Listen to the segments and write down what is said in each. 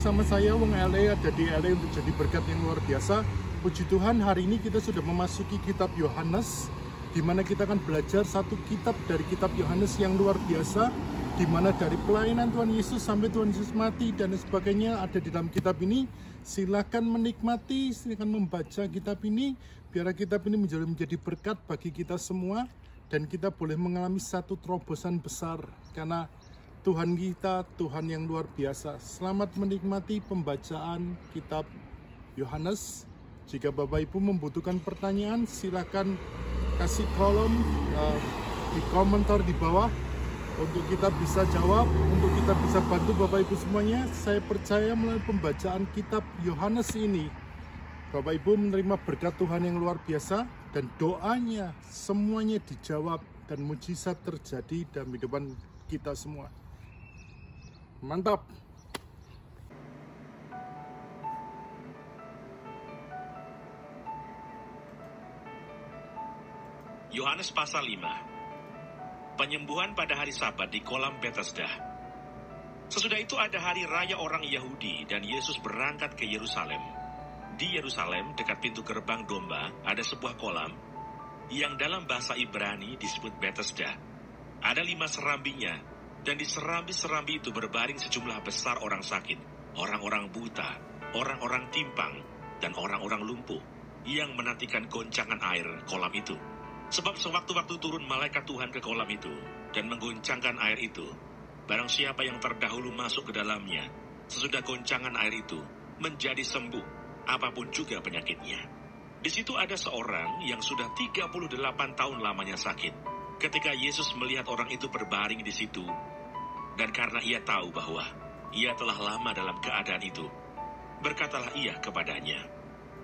bersama saya Wong LA, ada di LA untuk jadi berkat yang luar biasa. Puji Tuhan, hari ini kita sudah memasuki kitab Yohanes, di mana kita akan belajar satu kitab dari kitab Yohanes yang luar biasa, di mana dari pelayanan Tuhan Yesus sampai Tuhan Yesus mati dan sebagainya ada di dalam kitab ini. Silakan menikmati, silakan membaca kitab ini, biar kitab ini menjadi berkat bagi kita semua, dan kita boleh mengalami satu terobosan besar, karena Tuhan kita, Tuhan yang luar biasa. Selamat menikmati pembacaan kitab Yohanes. Jika Bapak Ibu membutuhkan pertanyaan, silakan kasih kolom di komentar di bawah untuk kita bisa jawab, untuk kita bisa bantu Bapak Ibu semuanya. Saya percaya melalui pembacaan kitab Yohanes ini, Bapak Ibu menerima berkat Tuhan yang luar biasa, dan doanya semuanya dijawab dan mujizat terjadi dalam kehidupan kita semua. Mantap. Yohanes pasal 5. Penyembuhan pada hari Sabat di kolam Bethesda. Sesudah itu ada hari raya orang Yahudi dan Yesus berangkat ke Yerusalem. Di Yerusalem, dekat pintu gerbang domba, ada sebuah kolam yang dalam bahasa Ibrani disebut Bethesda. Ada 5 serambinya, dan di serambi-serambi itu berbaring sejumlah besar orang sakit, orang-orang buta, orang-orang timpang, dan orang-orang lumpuh, yang menantikan goncangan air kolam itu. Sebab sewaktu-waktu turun malaikat Tuhan ke kolam itu, dan menggoncangkan air itu, barang siapa yang terdahulu masuk ke dalamnya, sesudah goncangan air itu, menjadi sembuh, apapun juga penyakitnya. Di situ ada seorang yang sudah 38 tahun lamanya sakit. Ketika Yesus melihat orang itu berbaring di situ, dan karena ia tahu bahwa ia telah lama dalam keadaan itu, berkatalah ia kepadanya,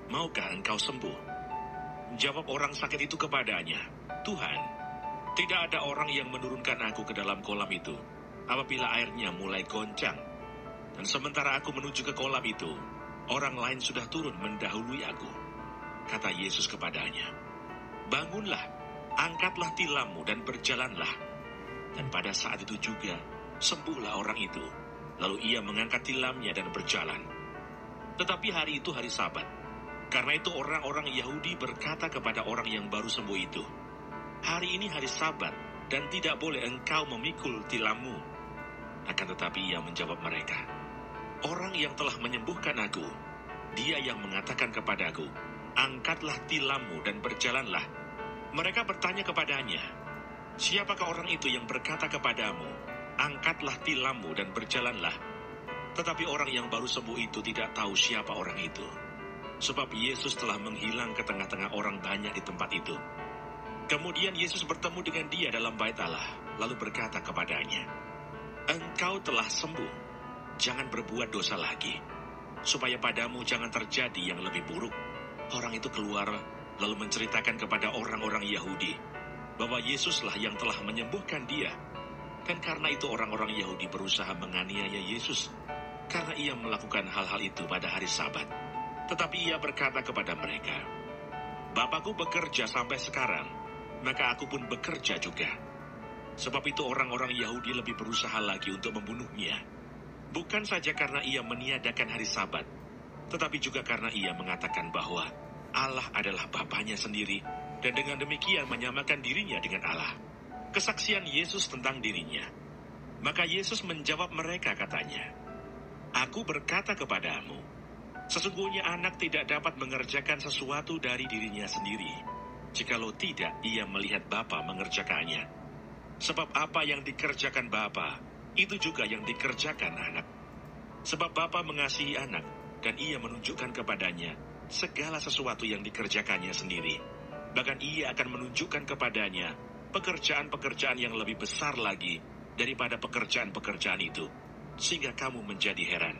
"Maukah engkau sembuh?" Jawab orang sakit itu kepadanya, "Tuhan, tidak ada orang yang menurunkan aku ke dalam kolam itu apabila airnya mulai goncang. Dan sementara aku menuju ke kolam itu, orang lain sudah turun mendahului aku." Kata Yesus kepadanya, "Bangunlah, angkatlah tilammu dan berjalanlah." Dan pada saat itu juga sembuhlah orang itu. Lalu ia mengangkat tilamnya dan berjalan. Tetapi hari itu hari Sabat. Karena itu orang-orang Yahudi berkata kepada orang yang baru sembuh itu, "Hari ini hari Sabat, dan tidak boleh engkau memikul tilammu." Akan tetapi ia menjawab mereka, "Orang yang telah menyembuhkan aku, dia yang mengatakan kepadaku, 'Angkatlah tilammu dan berjalanlah.'" Mereka bertanya kepadanya, "Siapakah orang itu yang berkata kepadamu, 'Angkatlah tilammu dan berjalanlah'?" Tetapi orang yang baru sembuh itu tidak tahu siapa orang itu, sebab Yesus telah menghilang ke tengah-tengah orang banyak di tempat itu. Kemudian Yesus bertemu dengan dia dalam bait Allah, lalu berkata kepadanya, "Engkau telah sembuh, jangan berbuat dosa lagi, supaya padamu jangan terjadi yang lebih buruk." Orang itu keluar, lalu menceritakan kepada orang-orang Yahudi bahwa Yesuslah yang telah menyembuhkan dia. Dan karena itu orang-orang Yahudi berusaha menganiaya Yesus, karena ia melakukan hal-hal itu pada hari Sabat. Tetapi ia berkata kepada mereka, "Bapakku bekerja sampai sekarang, maka aku pun bekerja juga." Sebab itu orang-orang Yahudi lebih berusaha lagi untuk membunuhnya, bukan saja karena ia meniadakan hari Sabat, tetapi juga karena ia mengatakan bahwa Allah adalah Bapanya sendiri, dan dengan demikian menyamakan dirinya dengan Allah. Kesaksian Yesus tentang dirinya. Maka Yesus menjawab mereka, katanya, "Aku berkata kepadamu, sesungguhnya anak tidak dapat mengerjakan sesuatu dari dirinya sendiri, jikalau tidak ia melihat Bapa mengerjakannya. Sebab apa yang dikerjakan Bapa, itu juga yang dikerjakan anak. Sebab Bapa mengasihi anak, dan ia menunjukkan kepadanya segala sesuatu yang dikerjakannya sendiri. Bahkan ia akan menunjukkan kepadanya pekerjaan-pekerjaan yang lebih besar lagi daripada pekerjaan-pekerjaan itu, sehingga kamu menjadi heran.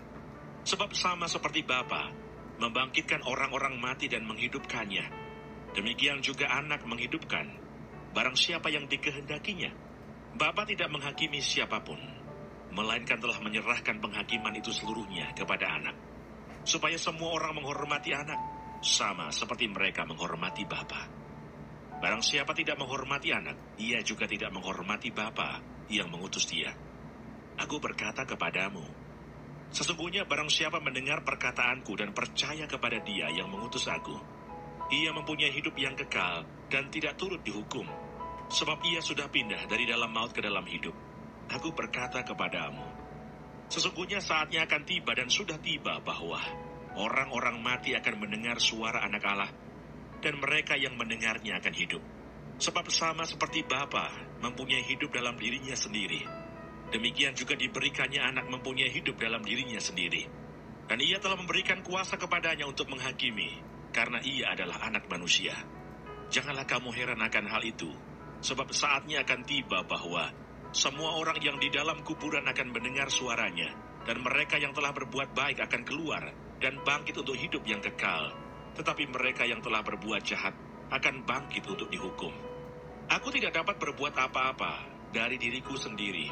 Sebab sama seperti Bapa membangkitkan orang-orang mati dan menghidupkannya, demikian juga anak menghidupkan barang siapa yang dikehendakinya. Bapa tidak menghakimi siapapun, melainkan telah menyerahkan penghakiman itu seluruhnya kepada anak, supaya semua orang menghormati anak, sama seperti mereka menghormati Bapa. Barang siapa tidak menghormati anak, ia juga tidak menghormati Bapa yang mengutus dia. Aku berkata kepadamu, Sesungguhnya barang siapa mendengar perkataanku dan percaya kepada Dia yang mengutus aku, ia mempunyai hidup yang kekal dan tidak turut dihukum, sebab ia sudah pindah dari dalam maut ke dalam hidup. Aku berkata kepadamu, sesungguhnya saatnya akan tiba dan sudah tiba bahwa orang-orang mati akan mendengar suara Anak Allah, dan mereka yang mendengarnya akan hidup. Sebab sama seperti Bapa mempunyai hidup dalam dirinya sendiri, demikian juga diberikannya Anak mempunyai hidup dalam dirinya sendiri. Dan ia telah memberikan kuasa kepadanya untuk menghakimi, karena ia adalah Anak manusia. Janganlah kamu heran akan hal itu, sebab saatnya akan tiba bahwa semua orang yang di dalam kuburan akan mendengar suaranya, dan mereka yang telah berbuat baik akan keluar dan bangkit untuk hidup yang kekal, tetapi mereka yang telah berbuat jahat akan bangkit untuk dihukum. Aku tidak dapat berbuat apa-apa dari diriku sendiri.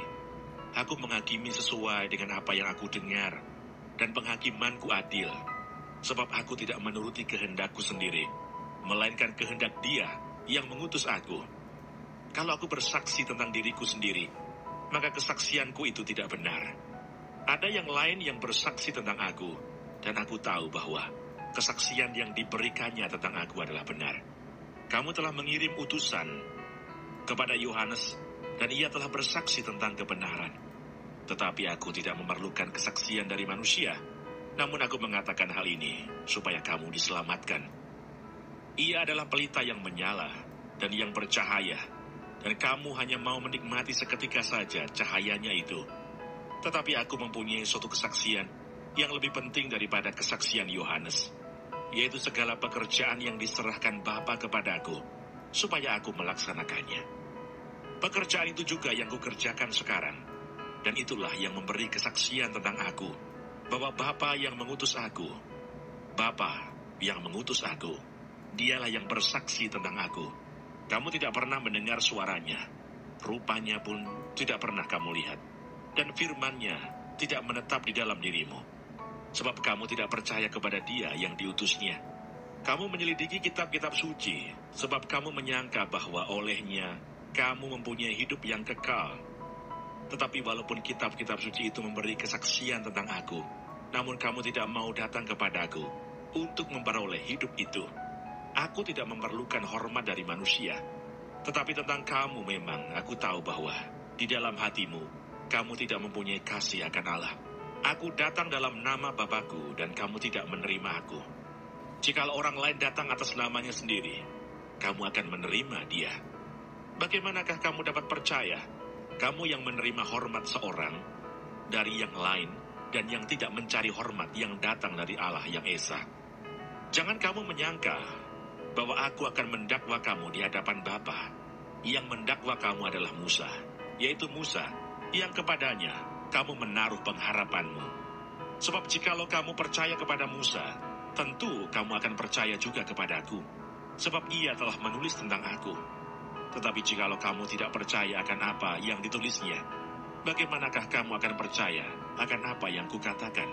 Aku menghakimi sesuai dengan apa yang aku dengar, dan penghakimanku adil, sebab aku tidak menuruti kehendakku sendiri, melainkan kehendak Dia yang mengutus aku. Kalau aku bersaksi tentang diriku sendiri, maka kesaksianku itu tidak benar. Ada yang lain yang bersaksi tentang aku, dan aku tahu bahwa kesaksian yang diberikannya tentang aku adalah benar. Kamu telah mengirim utusan kepada Yohanes, dan ia telah bersaksi tentang kebenaran. Tetapi aku tidak memerlukan kesaksian dari manusia, namun aku mengatakan hal ini supaya kamu diselamatkan. Ia adalah pelita yang menyala dan yang bercahaya, dan kamu hanya mau menikmati seketika saja cahayanya itu. Tetapi aku mempunyai suatu kesaksian yang lebih penting daripada kesaksian Yohanes, yaitu segala pekerjaan yang diserahkan Bapa kepadaku, supaya aku melaksanakannya. Pekerjaan itu juga yang kukerjakan sekarang, dan itulah yang memberi kesaksian tentang aku, bahwa Bapa yang mengutus aku, Bapa yang mengutus aku, Dialah yang bersaksi tentang aku. Kamu tidak pernah mendengar suaranya, rupanya pun tidak pernah kamu lihat, dan firman-Nya tidak menetap di dalam dirimu, sebab kamu tidak percaya kepada Dia yang diutusnya. Kamu menyelidiki kitab-kitab suci, sebab kamu menyangka bahwa olehnya kamu mempunyai hidup yang kekal. Tetapi walaupun kitab-kitab suci itu memberi kesaksian tentang aku, namun kamu tidak mau datang kepadaku untuk memperoleh hidup itu. Aku tidak memerlukan hormat dari manusia, tetapi tentang kamu memang aku tahu bahwa di dalam hatimu kamu tidak mempunyai kasih akan Allah. Aku datang dalam nama Bapakku, dan kamu tidak menerima aku. Jikalau orang lain datang atas namanya sendiri, kamu akan menerima dia. Bagaimanakah kamu dapat percaya, kamu yang menerima hormat seorang dari yang lain, dan yang tidak mencari hormat yang datang dari Allah yang Esa? Jangan kamu menyangka bahwa aku akan mendakwa kamu di hadapan Bapa. Yang mendakwa kamu adalah Musa, yaitu Musa yang kepadanya kamu menaruh pengharapanmu. Sebab jikalau kamu percaya kepada Musa, tentu kamu akan percaya juga kepadaku, sebab ia telah menulis tentang aku. Tetapi jikalau kamu tidak percaya akan apa yang ditulisnya, bagaimanakah kamu akan percaya akan apa yang kukatakan?